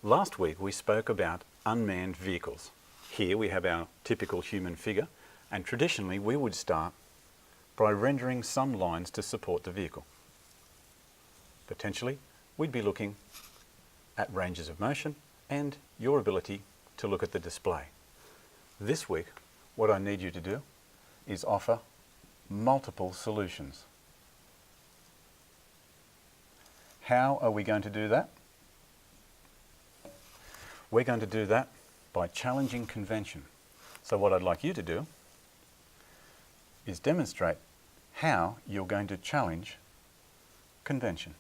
Last week we spoke about unmanned vehicles. Here we have our typical human figure, and traditionally we would start by rendering some lines to support the vehicle. Potentially we'd be looking at ranges of motion and your ability to look at the display. This week what I need you to do is offer multiple solutions. How are we going to do that? We're going to do that by challenging convention. So what I'd like you to do is demonstrate how you're going to challenge convention.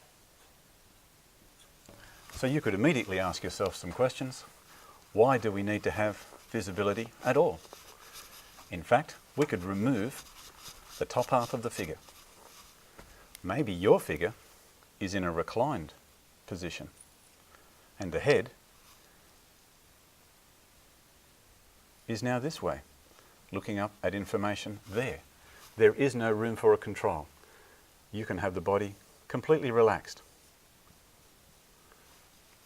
So you could immediately ask yourself some questions. Why do we need to have visibility at all? In fact, we could remove the top half of the figure. Maybe your figure is in a reclined position and the head is now this way, looking up at information there. There is no room for a control. You can have the body completely relaxed.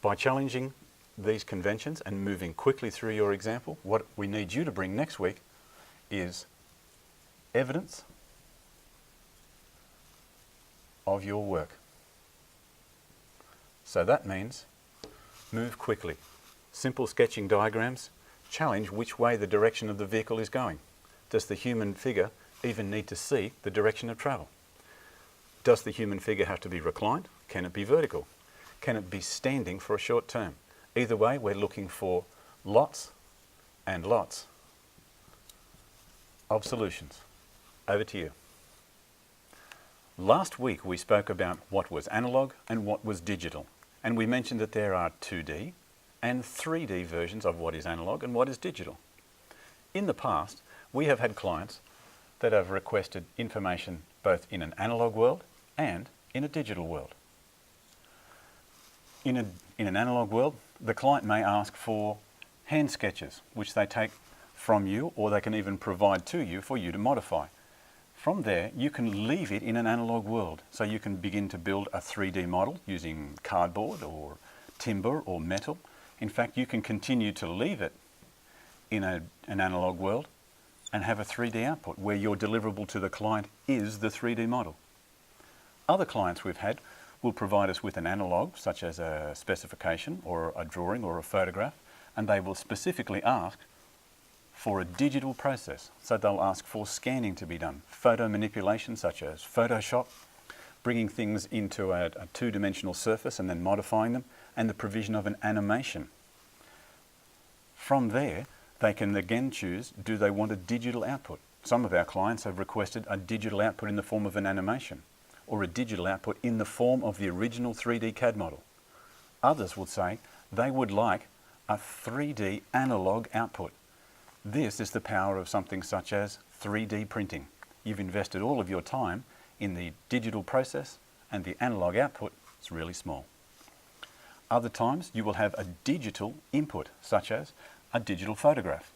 By challenging these conventions and moving quickly through your example, what we need you to bring next week is evidence of your work. So that means move quickly. Simple sketching diagrams challenge which way the direction of the vehicle is going. Does the human figure even need to see the direction of travel? Does the human figure have to be reclined? Can it be vertical? Can it be standing for a short term? Either way, we're looking for lots and lots of solutions. Over to you. Last week we spoke about what was analog and what was digital, and we mentioned that there are 2D and 3D versions of what is analog and what is digital. In the past, we have had clients that have requested information both in an analog world and in a digital world. In an analog world, the client may ask for hand sketches, which they take from you, or they can even provide to you for you to modify. From there, you can leave it in an analog world. So you can begin to build a 3D model using cardboard or timber or metal. In fact, you can continue to leave it in an analog world and have a 3D output where your deliverable to the client is the 3D model. Other clients we've had will provide us with an analog, such as a specification or a drawing or a photograph, and they will specifically ask for a digital process. So they'll ask for scanning to be done, photo manipulation such as Photoshop, bringing things into a two-dimensional surface and then modifying them, and the provision of an animation. From there, they can again choose, do they want a digital output? Some of our clients have requested a digital output in the form of an animation, or a digital output in the form of the original 3D CAD model. Others would say they would like a 3D analog output. This is the power of something such as 3D printing. You've invested all of your time in the digital process and the analog output is really small. Other times you will have a digital input, such as a digital photograph.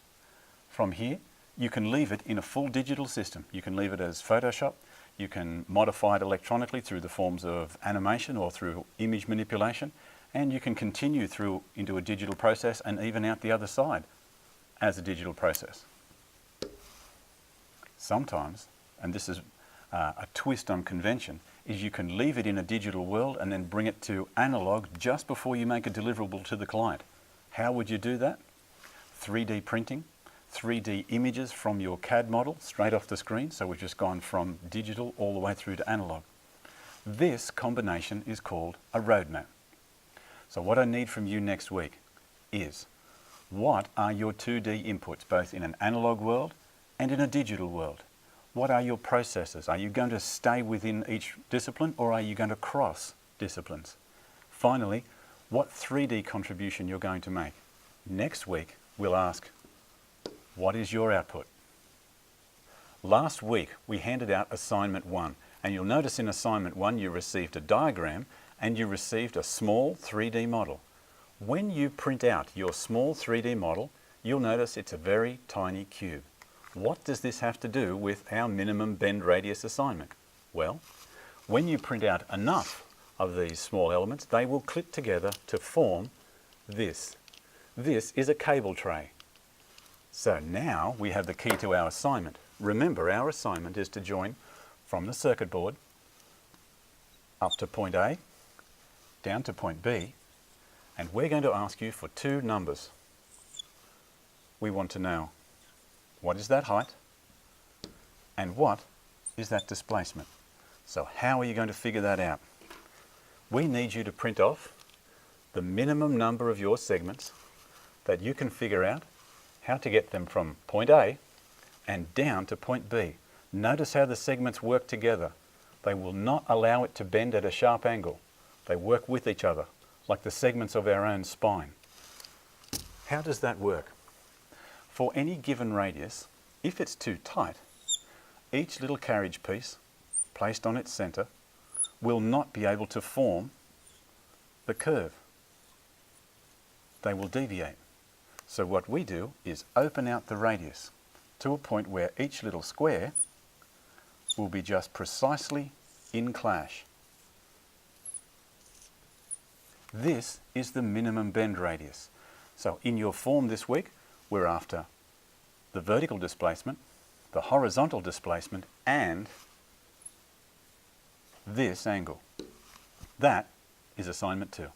From here, you can leave it in a full digital system. You can leave it as Photoshop. You can modify it electronically through the forms of animation or through image manipulation, and you can continue through into a digital process and even out the other side as a digital process. Sometimes, and this is a twist on convention, is you can leave it in a digital world and then bring it to analog just before you make a deliverable to the client. How would you do that? 3D printing, 3D images from your CAD model straight off the screen. So we've just gone from digital all the way through to analog. This combination is called a roadmap. So what I need from you next week is, what are your 2D inputs, both in an analog world and in a digital world? What are your processes? Are you going to stay within each discipline, or are you going to cross disciplines? Finally, what 3D contribution you're going to make. Next week, we'll ask, what is your output? Last week, we handed out assignment 1, and you'll notice in assignment 1, you received a diagram and you received a small 3D model. When you print out your small 3D model, you'll notice it's a very tiny cube. What does this have to do with our minimum bend radius assignment? Well, when you print out enough of these small elements, they will clip together to form this. This is a cable tray. So now we have the key to our assignment. Remember, our assignment is to join from the circuit board up to point A, down to point B, and we're going to ask you for two numbers. We want to know what is that height and what is that displacement. So how are you going to figure that out? We need you to print off the minimum number of your segments that you can figure out how to get them from point A and down to point B. Notice how the segments work together. They will not allow it to bend at a sharp angle. They work with each other, like the segments of our own spine. How does that work? For any given radius, if it's too tight, each little carriage piece placed on its centre will not be able to form the curve. They will deviate. So what we do is open out the radius to a point where each little square will be just precisely in clash. This is the minimum bend radius. So in your form this week, we're after the vertical displacement, the horizontal displacement, and this angle. That is assignment 2.